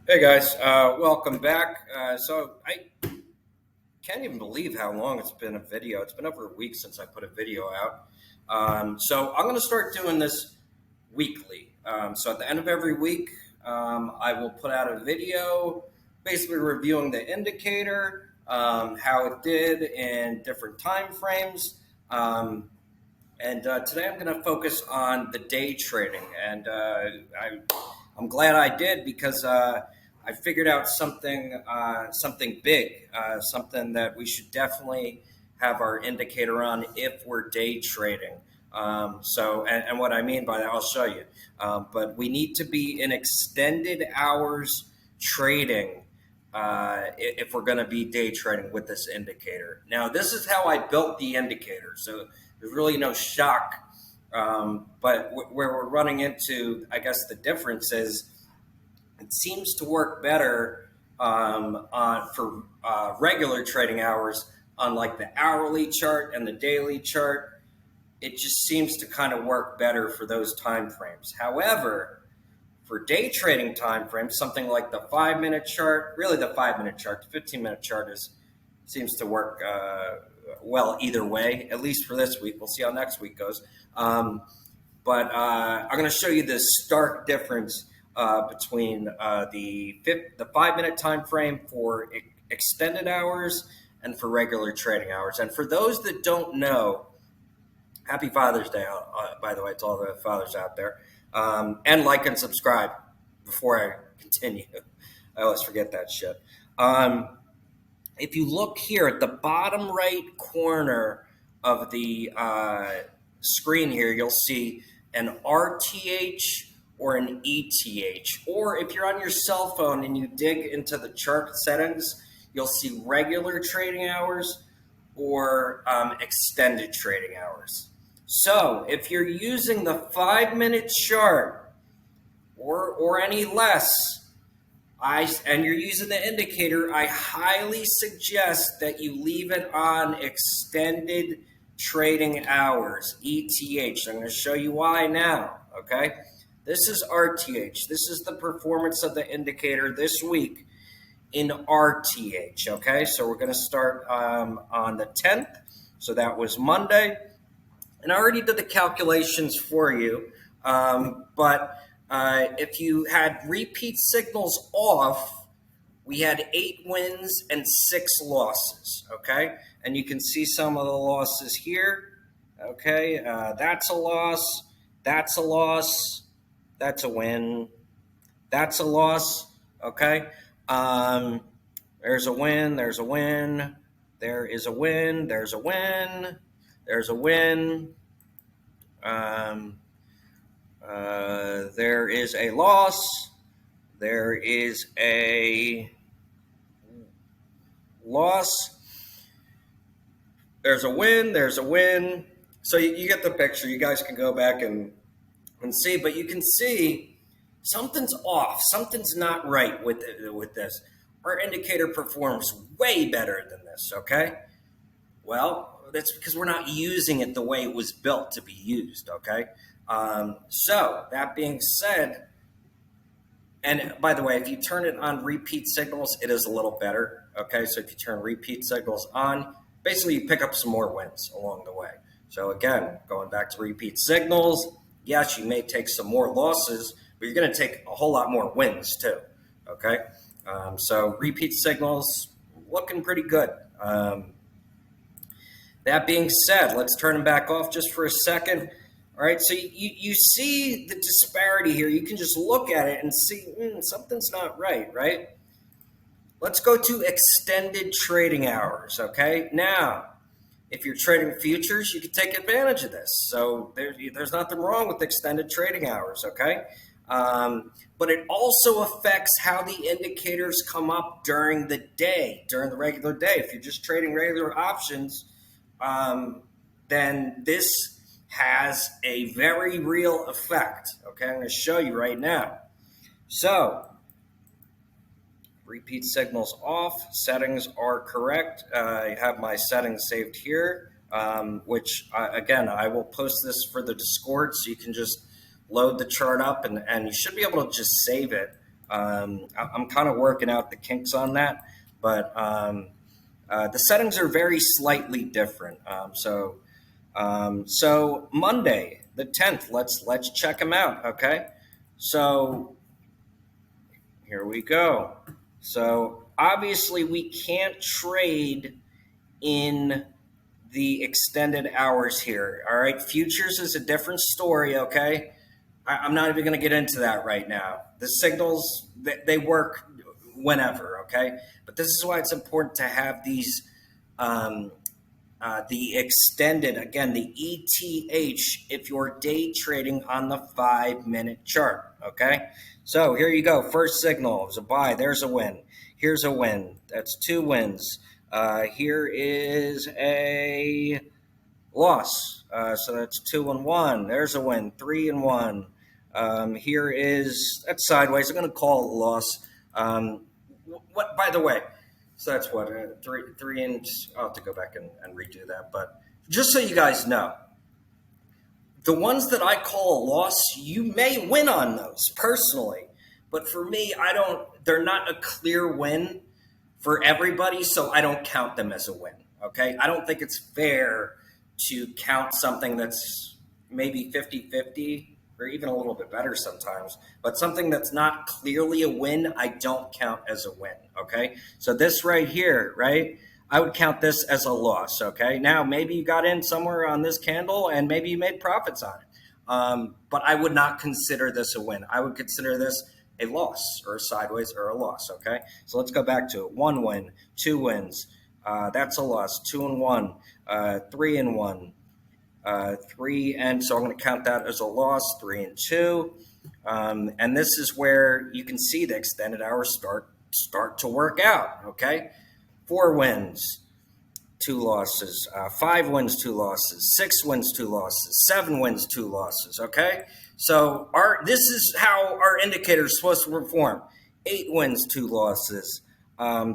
Hey guys, welcome back. So I can't even believe how long it's been a video. It's been over a week since I put a video out. So I'm going to start doing this weekly. So at the end of every week, I will put out a video, basically reviewing the indicator, how it did in different time frames. And today I'm going to focus on the day trading, and I'm glad I did because I figured out something big, something that we should definitely have our indicator on if we're day trading. And what I mean by that, I'll show you. But we need to be in extended hours trading if we're going to be day trading with this indicator. Now, this is how I built the indicator. So there's really no shock. Where we're running into, I guess, the difference is it seems to work better for regular trading hours on like the hourly chart and the daily chart. It just seems to kind of work better for those time frames. However, for day trading time frames, something like the 5 minute chart, really the 5 minute chart, the 15 minute chart seems to work well either way, at least for this week. We'll see how next week goes. I'm going to show you the stark difference between the 5 minute time frame for extended hours and for regular trading hours. And for those that don't know, happy Father's Day, by the way, to all the fathers out there. And like and subscribe before I continue. I always forget that shit. If you look here at the bottom right corner of the screen here, you'll see an RTH or an ETH. Or if you're on your cell phone and you dig into the chart settings, you'll see regular trading hours or extended trading hours. So if you're using the 5 minute chart or any less, and you're using the indicator, I highly suggest that you leave it on extended trading hours, ETH. I'm going to show you why now, okay? This is RTH. This is the performance of the indicator this week in RTH, okay? So we're going to start on the 10th. So that was Monday. And I already did the calculations for you, if you had repeat signals off, we had 8 wins and 6 losses, okay? And you can see some of the losses here, okay? That's a loss, that's a loss, that's a win, that's a loss, okay? There's a win, there's a win, there is a win, there's a win, there's a win. There is a loss. There is a loss. There's a win. There's a win. So you get the picture. You guys can go back and see, but you can see something's off. Something's not right with this. Our indicator performs way better than this, okay? Well, that's because we're not using it the way it was built to be used, okay? So that being said, and by the way, if you turn it on repeat signals, it is a little better, okay? So if you turn repeat signals on, basically you pick up some more wins along the way. So again, going back to repeat signals, yes, you may take some more losses, but you're going to take a whole lot more wins too, okay? So repeat signals looking pretty good. That being said, let's turn them back off just for a second. All right, so you see the disparity here. You can just look at it and see something's not right, right? Let's go to extended trading hours, okay? Now, if you're trading futures, you can take advantage of this. So there's nothing wrong with extended trading hours, okay? But it also affects how the indicators come up during the day, during the regular day. If you're just trading regular options, then this has a very real effect. Okay, I'm going to show you right now. So, repeat signals off, settings are correct. I have my settings saved here, which, again, I will post this for the Discord so you can just load the chart up and you should be able to just save it I'm kind of working out the kinks on that, but the settings are very slightly different. So Monday, the 10th, let's check them out. Okay, so here we go. So obviously we can't trade in the extended hours here. All right, futures is a different story. Okay, I'm not even going to get into that right now. The signals they work whenever. Okay, but this is why it's important to have these. The extended, again, the ETH, if you're day trading on the 5-minute chart. Okay, so here you go. First signal is a buy. There's a win. Here's a win. That's 2 wins. Here is a loss. So that's 2 and 1. There's a win. 3 and 1. Here is that's sideways. I'm going to call it a loss. What? By the way, so that's what three and I'll have to go back and redo that. But just so you guys know, the ones that I call a loss, you may win on those personally, but for me, I don't. They're not a clear win for everybody, so I don't count them as a win. Okay, I don't think it's fair to count something that's maybe 50-50 or even a little bit better sometimes, but something that's not clearly a win, I don't count as a win. Okay, so this right here, right? I would count this as a loss. Okay, now maybe you got in somewhere on this candle and maybe you made profits on it, but I would not consider this a win. I would consider this a loss or a sideways or a loss. Okay, so let's go back to it. 1 win, 2 wins. That's a loss. 2 and 1, 3 and 1. 3 and so I'm going to count that as a loss. 3 and 2, and this is where you can see the extended hours start to work out. Okay, 4 wins, 2 losses, 5 wins, 2 losses, 6 wins, 2 losses, 7 wins, 2 losses. Okay, so this is how our indicator is supposed to perform. 8 wins, 2 losses.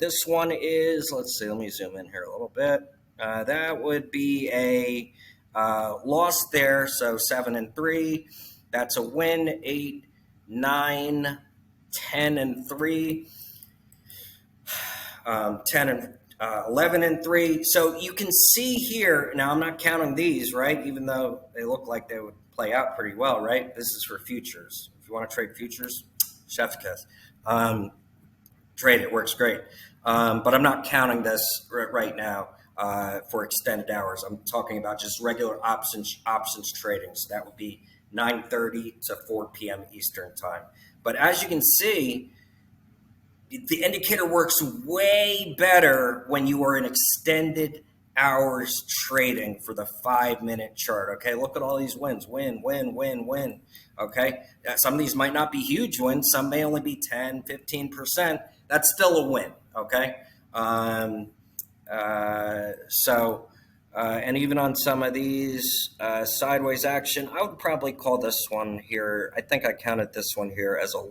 This one is, let's see, let me zoom in here a little bit. That would be a loss there, so 7 and 3. That's a win. 8, 9, 10 and 3. 10 and 11 and 3. So you can see here, now I'm not counting these, right? Even though they look like they would play out pretty well, right? This is for futures. If you want to trade futures, chef's kiss. Trade it, works great. But I'm not counting this right now for extended hours. I'm talking about just regular options trading. So that would be 9:30 to 4 p.m. Eastern time. But as you can see, the indicator works way better when you are in extended hours trading for the 5-minute chart. Okay, look at all these wins. Win, win, win, win. Okay, some of these might not be huge wins. Some may only be 10, 15%. That's still a win. Okay, and even on some of these sideways action, I would probably call this one here. I think I counted this one here as a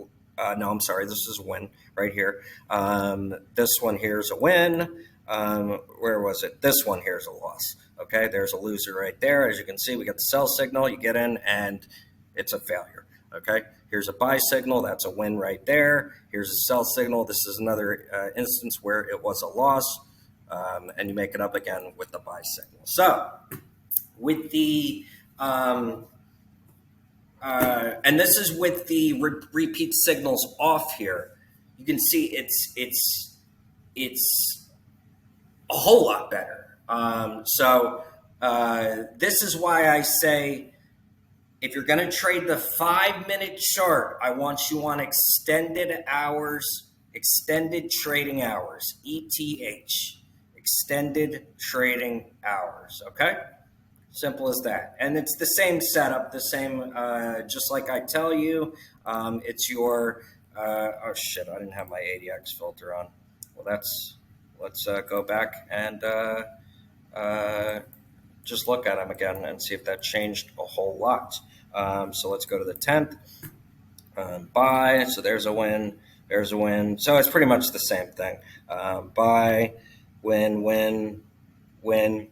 no, I'm sorry. This is a win right here. This one here is a win. Where was it? This one here is a loss. Okay, there's a loser right there. As you can see, we got the sell signal. You get in, and it's a failure. Okay, here's a buy signal. That's a win right there. Here's a sell signal. This is another instance where it was a loss, and you make it up again with the buy signal. So with the and this is with the repeat signals off here. You can see it's a whole lot better. This is why I say, if you're going to trade the 5-minute chart, I want you on extended hours, extended trading hours, ETH, extended trading hours. Okay. Simple as that. And it's the same setup, the same, just like I tell you, it's your, oh shit, I didn't have my ADX filter on. Well, let's go back and just look at them again and see if that changed a whole lot. So let's go to the 10th, buy. So there's a win, there's a win. So it's pretty much the same thing. Buy, win, win, win.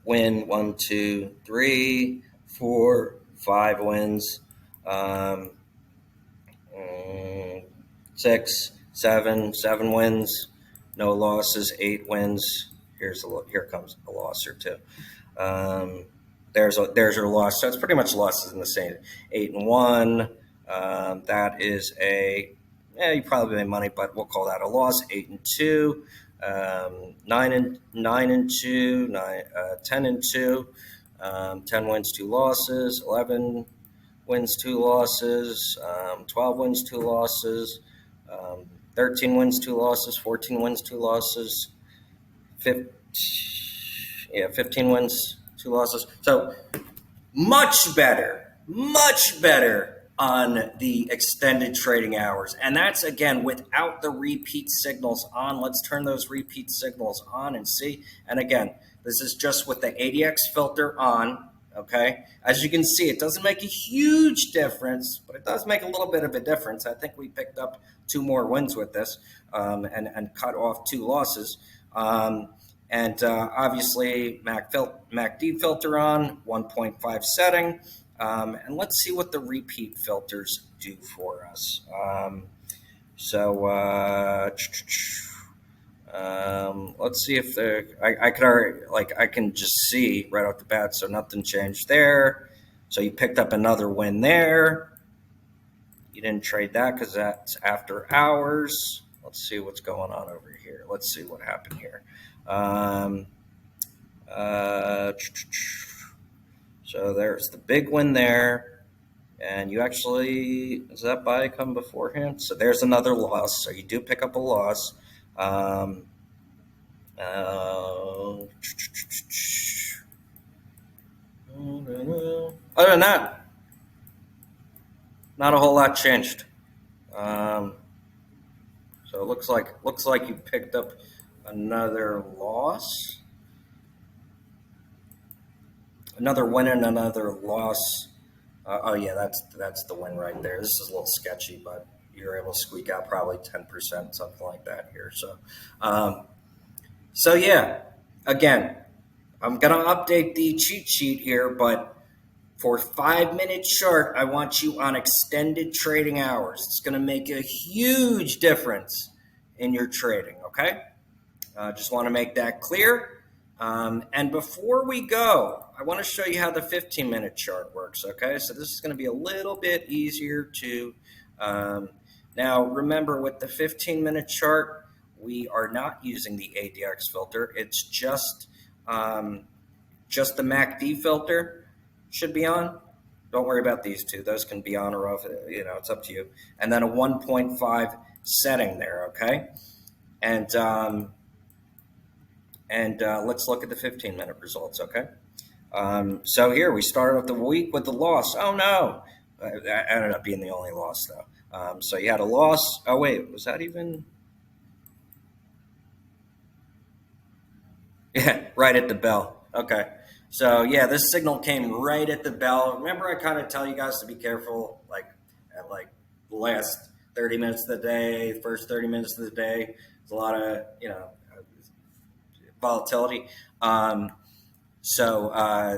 Win 1, 2, 3, 4, 5 wins. Mm, 6, 7, 7 wins, no losses, 8 wins. Here comes a loss or two. Um, there's your loss. So it's pretty much losses in the same. 8-1. That is you probably made money, but we'll call that a loss. 8-2. 9-2. 10-2. 10 wins, 2 losses. 11 wins, 2 losses. 12 wins, 2 losses. 13 wins, 2 losses. 14 wins, 2 losses. 15 wins, 2 losses. So much better on the extended trading hours. And that's, again, without the repeat signals on. Let's turn those repeat signals on and see. And again, this is just with the ADX filter on. Okay, as you can see, it doesn't make a huge difference, but it does make a little bit of a difference. I think we picked up 2 more wins with this, and cut off 2 losses. Obviously, MACD filter on 1.5 setting. And let's see what the repeat filters do for us. Let's see if I could already, I can just see right off the bat. So nothing changed there. So you picked up another win there. You didn't trade that because that's after hours. Let's see what's going on over here. Let's see what happened here. So there's the big win there. And you actually, does that buy come beforehand? So there's another loss. So you do pick up a loss. Other than that, not a whole lot changed. So it looks like you picked up another loss, another win and another loss. Oh yeah, that's the win right there. This is a little sketchy, but you're able to squeak out probably 10%, something like that here. So yeah, again, I'm gonna update the cheat sheet here, but for 5-minute chart, I want you on extended trading hours. It's gonna make a huge difference in your trading. Okay, just want to make that clear. And before we go, I want to show you how the 15-minute chart works. Okay, so this is going to be a little bit easier to. Now, remember, with the 15-minute chart, we are not using the ADX filter. It's just the MACD filter should be on. Don't worry about these two; those can be on or off. It's up to you. And then a 1.5 setting there. Okay, and let's look at the 15-minute results. Okay. So here we started off the week with the loss. Oh no, that ended up being the only loss though. So you had a loss. Oh wait, was that even? Yeah, right at the bell. Okay. So yeah, this signal came right at the bell. Remember, I kind of tell you guys to be careful, at the last 30 minutes of the day, first 30 minutes of the day. There's a lot of volatility. So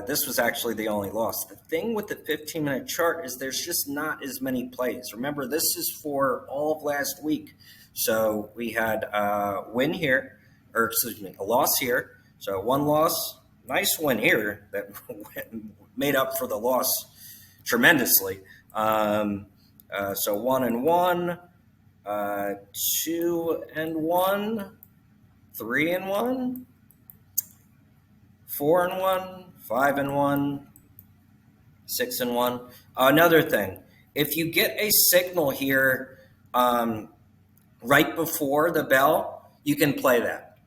this was actually the only loss. The thing with the 15-minute chart is there's just not as many plays. Remember, this is for all of last week. So we had a win here, a loss here. So 1 loss, nice win here that made up for the loss tremendously. So 1-1, 2-1, 3-1. 4-1, 5-1, 6-1. Another thing, if you get a signal here right before the bell, you can play that.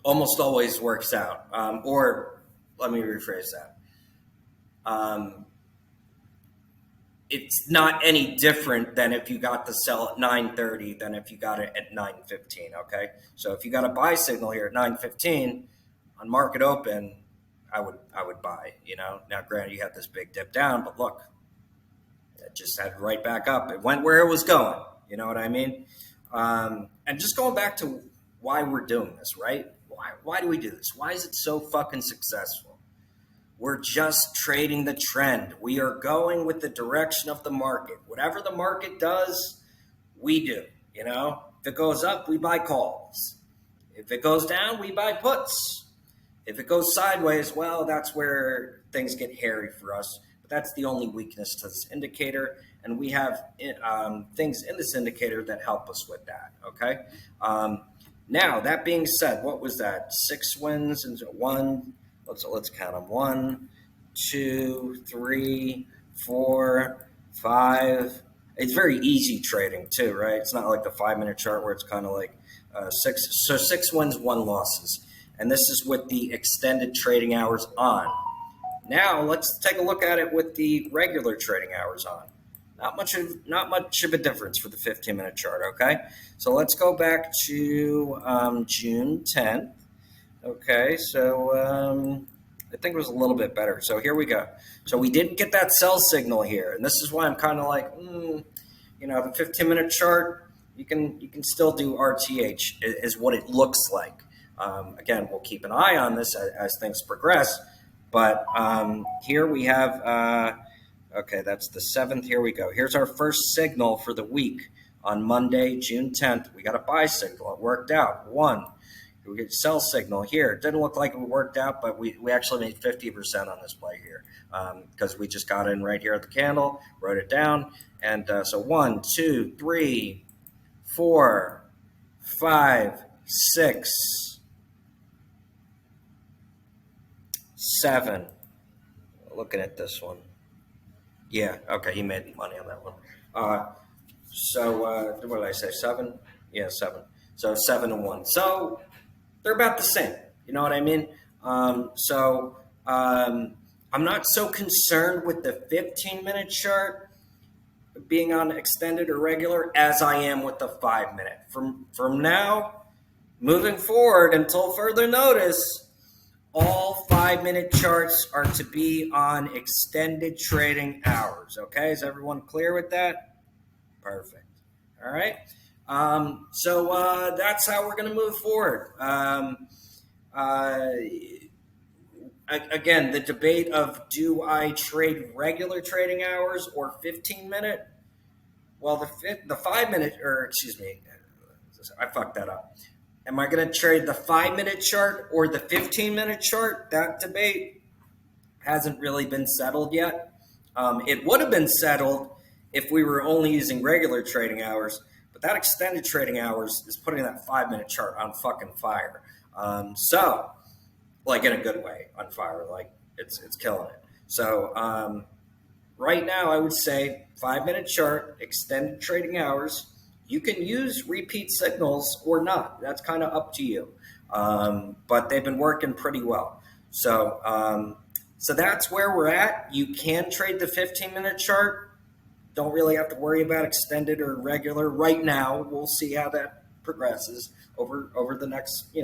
Almost always works out. Or let me rephrase that. It's not any different than if you got the sell at 9:30 than if you got it at 9:15. Okay, so if you got a buy signal here at 9:15. On market open, I would buy. Now granted you had this big dip down, but look, it just had right back up. It went where it was going. You know what I mean? And just going back to why we're doing this, right? Why do we do this? Why is it so fucking successful? We're just trading the trend. We are going with the direction of the market. Whatever the market does, we do. You know, if it goes up, we buy calls. If it goes down, we buy puts. If it goes sideways, well, that's where things get hairy for us. But that's the only weakness to this indicator. And we have things in this indicator that help us with that. Okay. Now, that being said, what was that? 6 wins and one. Let's count them. 1, 2, 3, 4, 5. It's very easy trading too, right? It's not like the 5-minute chart where it's kind of like 6. So 6 wins, 1 losses. And this is with the extended trading hours on. Now let's take a look at it with the regular trading hours on. Not much of a difference for the 15-minute chart, okay? So let's go back to June 10th. Okay, so I think it was a little bit better. So here we go. So we didn't get that sell signal here, and this is why I'm kind of like, the 15-minute chart, you can still do RTH is what it looks like. Again, we'll keep an eye on this as things progress, but here we have. Okay, that's the 7th. Here we go. Here's our first signal for the week on Monday, June 10th. We got a buy signal. It worked out. 1. We get sell signal here. It didn't look like it worked out, but we actually made 50% on this play here because we just got in right here at the candle, wrote it down. And so 1, 2, 3, 4, 5, 6, 7. Looking at this one. Yeah, okay, he made money on that one. So what did I say, 7? Yeah, 7. So 7 and 1. So they're about the same. You know what I mean? I'm not so concerned with the 15-minute chart being on extended or regular as I am with the 5-minute. From now, moving forward until further notice, all 5-minute charts are to be on extended trading hours. Okay, is everyone clear with that? Perfect. All right. So that's how we're going to move forward. Again, the debate of do I trade regular trading hours or 15-minute? Well, the 5-minute, or excuse me, I fucked that up. Am I going to trade the 5-minute chart or the 15-minute chart? That debate hasn't really been settled yet. It would have been settled if we were only using regular trading hours, but that extended trading hours is putting that 5-minute chart on fucking fire. So, like in a good way, on fire, like it's killing it. So, right now, I would say 5-minute chart, extended trading hours. You can use repeat signals or not. That's kind of up to you. But they've been working pretty well. So that's where we're at. You can trade the 15-minute chart. Don't really have to worry about extended or regular right now. We'll see how that progresses over the next,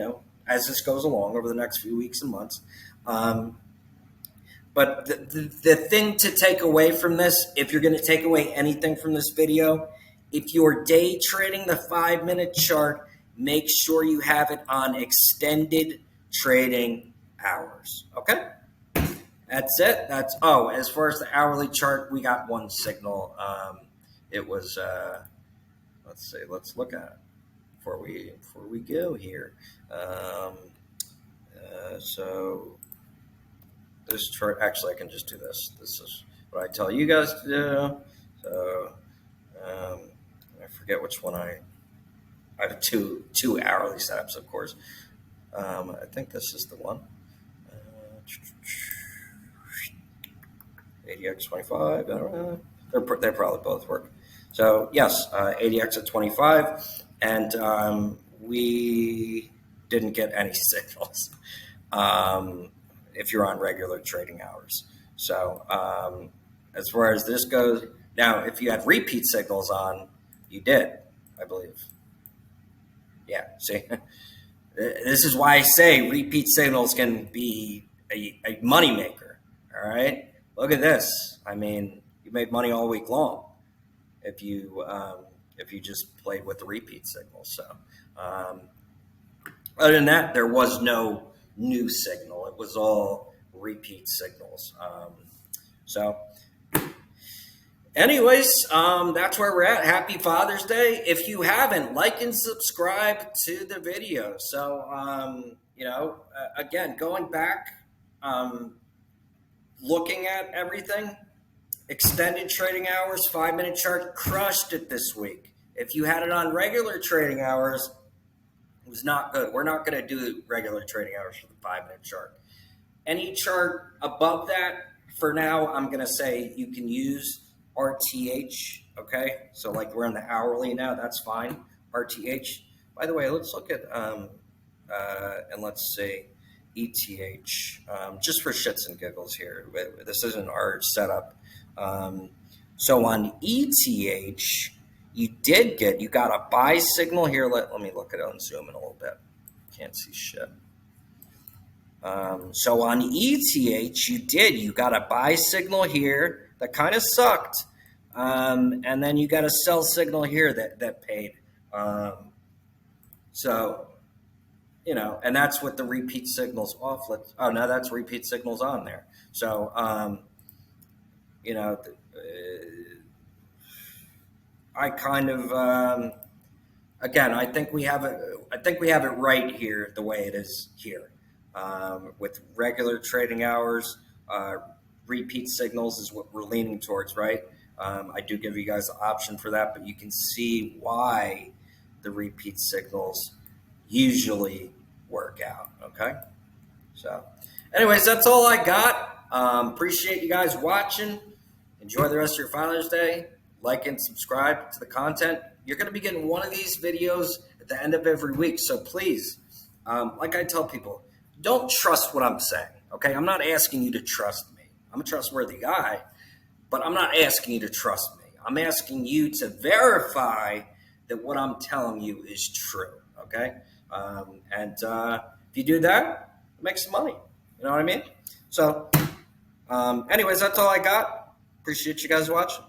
as this goes along over the next few weeks and months. But the thing to take away from this, if you're going to take away anything from this video, if you're day trading the 5-minute chart, make sure you have it on extended trading hours. Okay? That's it. As far as the hourly chart, we got one signal. It was, let's look at it before we go here. So this chart, actually, I can just do this. This is what I tell you guys to do. So, I forget which one I have two hourly setups, of course. I think this is the one. ADX 25. I don't know. They probably both work. So yes, ADX at 25, and we didn't get any signals if you're on regular trading hours. So as far as this goes, now if you had repeat signals on, you did, I believe. Yeah, see, this is why I say repeat signals can be a moneymaker. All right, look at this. I mean, you made money all week long if you just played with the repeat signals. So, other than that, there was no new signal. It was all repeat signals. So anyways, that's where we're at. Happy Father's Day. If you haven't, like and subscribe to the video. So, again, going back, looking at everything, extended trading hours, 5-minute chart, crushed it this week. If you had it on regular trading hours, it was not good. We're not going to do regular trading hours for the 5-minute chart. Any chart above that, for now, I'm going to say you can use RTH, okay? So like we're in the hourly now, that's fine. RTH. By the way, let's look at, and let's say ETH, just for shits and giggles here. This isn't our setup. So on ETH, you got a buy signal here. Let me look at it and zoom in a little bit. Can't see shit. So on ETH, you got a buy signal here that kind of sucked. And then you got a sell signal here that paid. So, and that's with the repeat signals off. No, that's repeat signals on there. So, I kind of, again, I think we have it right here the way it is here. With regular trading hours, repeat signals is what we're leaning towards, right? I do give you guys the option for that, but you can see why the repeat signals usually work out, okay? So anyways, that's all I got. Appreciate you guys watching. Enjoy the rest of your Father's Day. Like and subscribe to the content. You're going to be getting one of these videos at the end of every week, so please, like I tell people, don't trust what I'm saying, okay? I'm not asking you to trust me. I'm a trustworthy guy, but I'm not asking you to trust me. I'm asking you to verify that what I'm telling you is true, okay? And if you do that, make some money. You know what I mean? So anyways, that's all I got. Appreciate you guys watching.